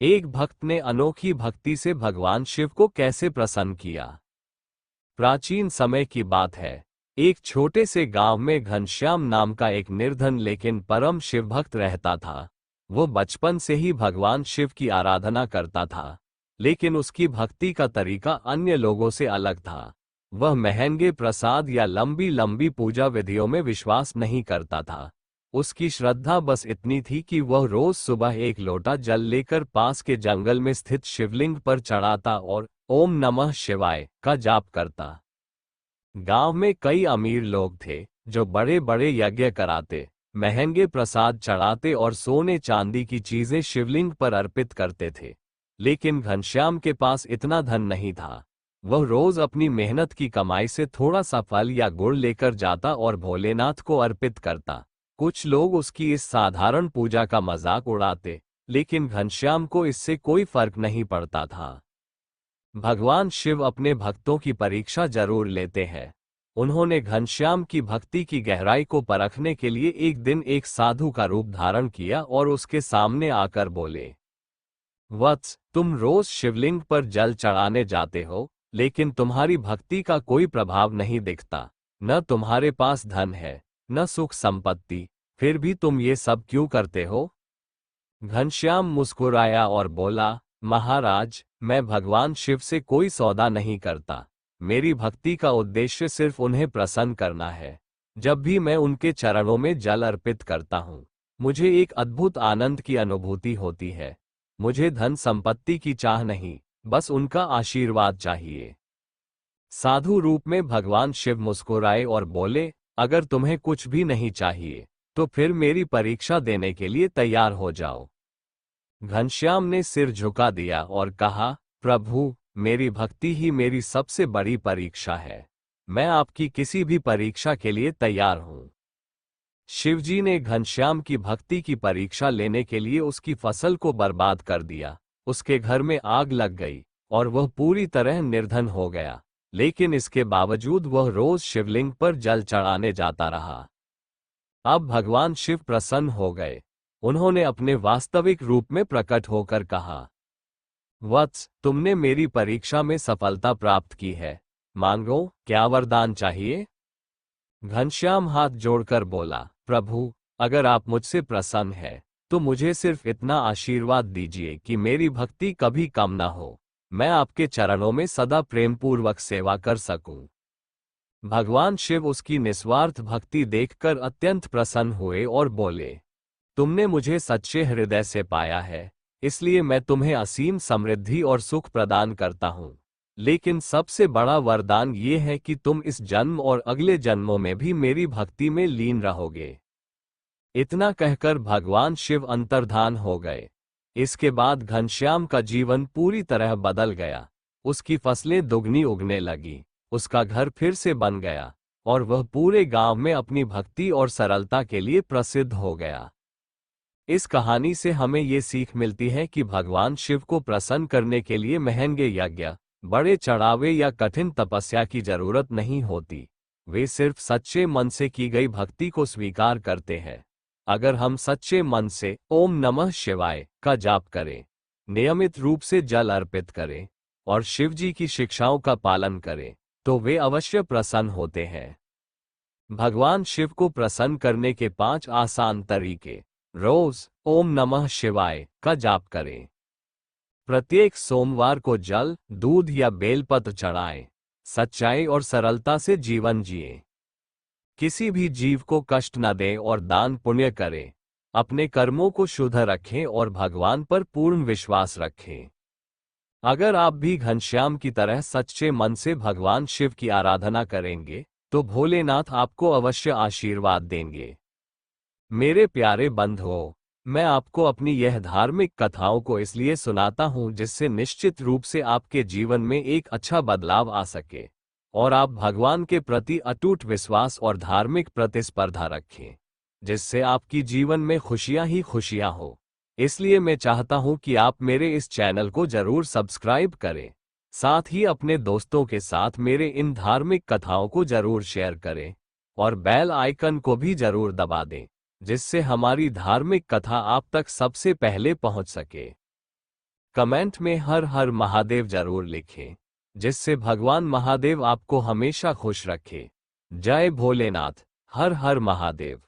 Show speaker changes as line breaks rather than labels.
एक भक्त ने अनोखी भक्ति से भगवान शिव को कैसे प्रसन्न किया। प्राचीन समय की बात है। एक छोटे से गांव में घनश्याम नाम का एक निर्धन लेकिन परम शिव भक्त रहता था। वो बचपन से ही भगवान शिव की आराधना करता था, लेकिन उसकी भक्ति का तरीका अन्य लोगों से अलग था। वह महंगे प्रसाद या लंबी लंबी पूजा विधियों में विश्वास नहीं करता था। उसकी श्रद्धा बस इतनी थी कि वह रोज सुबह एक लोटा जल लेकर पास के जंगल में स्थित शिवलिंग पर चढ़ाता और ओम नमः शिवाय का जाप करता। गांव में कई अमीर लोग थे जो बड़े बड़े यज्ञ कराते, महंगे प्रसाद चढ़ाते और सोने चांदी की चीजें शिवलिंग पर अर्पित करते थे। लेकिन घनश्याम के पास इतना धन नहीं था। वह रोज अपनी मेहनत की कमाई से थोड़ा सा फल या गुड़ लेकर जाता और भोलेनाथ को अर्पित करता। कुछ लोग उसकी इस साधारण पूजा का मजाक उड़ाते, लेकिन घनश्याम को इससे कोई फर्क नहीं पड़ता था। भगवान शिव अपने भक्तों की परीक्षा जरूर लेते हैं। उन्होंने घनश्याम की भक्ति की गहराई को परखने के लिए एक दिन एक साधु का रूप धारण किया और उसके सामने आकर बोले, वत्स, तुम रोज शिवलिंग पर जल चढ़ाने जाते हो, लेकिन तुम्हारी भक्ति का कोई प्रभाव नहीं दिखता। न तुम्हारे पास धन है, न सुख संपत्ति, फिर भी तुम ये सब क्यों करते हो? घनश्याम मुस्कुराया और बोला, महाराज, मैं भगवान शिव से कोई सौदा नहीं करता। मेरी भक्ति का उद्देश्य सिर्फ उन्हें प्रसन्न करना है। जब भी मैं उनके चरणों में जल अर्पित करता हूँ, मुझे एक अद्भुत आनंद की अनुभूति होती है। मुझे धन संपत्ति की चाह नहीं, बस उनका आशीर्वाद चाहिए। साधु रूप में भगवान शिव मुस्कुराए और बोले, अगर तुम्हें कुछ भी नहीं चाहिए, तो फिर मेरी परीक्षा देने के लिए तैयार हो जाओ। घनश्याम ने सिर झुका दिया और कहा, प्रभु, मेरी भक्ति ही मेरी सबसे बड़ी परीक्षा है। मैं आपकी किसी भी परीक्षा के लिए तैयार हूं। शिवजी ने घनश्याम की भक्ति की परीक्षा लेने के लिए उसकी फसल को बर्बाद कर दिया। उसके घर में आग लग गई और वह पूरी तरह निर्धन हो गया। लेकिन इसके बावजूद वह रोज शिवलिंग पर जल चढ़ाने जाता रहा। अब भगवान शिव प्रसन्न हो गए। उन्होंने अपने वास्तविक रूप में प्रकट होकर कहा, वत्स, तुमने मेरी परीक्षा में सफलता प्राप्त की है। मांगो, क्या वरदान चाहिए? घनश्याम हाथ जोड़कर बोला, प्रभु, अगर आप मुझसे प्रसन्न हैं, तो मुझे सिर्फ इतना आशीर्वाद दीजिए कि मेरी भक्ति कभी कम ना हो। मैं आपके चरणों में सदा प्रेमपूर्वक सेवा कर सकूं। भगवान शिव उसकी निस्वार्थ भक्ति देखकर अत्यंत प्रसन्न हुए और बोले, तुमने मुझे सच्चे हृदय से पाया है, इसलिए मैं तुम्हें असीम समृद्धि और सुख प्रदान करता हूँ। लेकिन सबसे बड़ा वरदान ये है कि तुम इस जन्म और अगले जन्मों में भी मेरी भक्ति में लीन रहोगे। इतना कहकर भगवान शिव अंतर्धान हो गए। इसके बाद घनश्याम का जीवन पूरी तरह बदल गया। उसकी फसलें दुगनी उगने लगी, उसका घर फिर से बन गया और वह पूरे गांव में अपनी भक्ति और सरलता के लिए प्रसिद्ध हो गया। इस कहानी से हमें ये सीख मिलती है कि भगवान शिव को प्रसन्न करने के लिए महंगे यज्ञ, बड़े चढ़ावे या कठिन तपस्या की जरूरत नहीं होती। वे सिर्फ सच्चे मन से की गई भक्ति को स्वीकार करते हैं। अगर हम सच्चे मन से ओम नमः शिवाय का जाप करें, नियमित रूप से जल अर्पित करें और शिव जी की शिक्षाओं का पालन करें, तो वे अवश्य प्रसन्न होते हैं। भगवान शिव को प्रसन्न करने के 5 आसान तरीके। रोज ओम नमः शिवाय का जाप करें। प्रत्येक सोमवार को जल, दूध या बेलपत्र चढ़ाएं। सच्चाई और सरलता से जीवन जिएं। किसी भी जीव को कष्ट न दें और दान पुण्य करें। अपने कर्मों को शुद्ध रखें और भगवान पर पूर्ण विश्वास रखें। अगर आप भी घनश्याम की तरह सच्चे मन से भगवान शिव की आराधना करेंगे, तो भोलेनाथ आपको अवश्य आशीर्वाद देंगे। मेरे प्यारे बंधुओं, मैं आपको अपनी यह धार्मिक कथाओं को इसलिए सुनाता हूं जिससे निश्चित रूप से आपके जीवन में एक अच्छा बदलाव आ सके और आप भगवान के प्रति अटूट विश्वास और धार्मिक प्रतिस्पर्धा रखें, जिससे आपकी जीवन में खुशियां ही खुशियां हो। इसलिए मैं चाहता हूं कि आप मेरे इस चैनल को जरूर सब्सक्राइब करें। साथ ही अपने दोस्तों के साथ मेरे इन धार्मिक कथाओं को जरूर शेयर करें और बेल आइकन को भी जरूर दबा दें, जिससे हमारी धार्मिक कथा आप तक सबसे पहले पहुंच सके। कमेंट में हर हर महादेव जरूर लिखें, जिससे भगवान महादेव आपको हमेशा खुश रखे। जय भोलेनाथ। हर हर महादेव।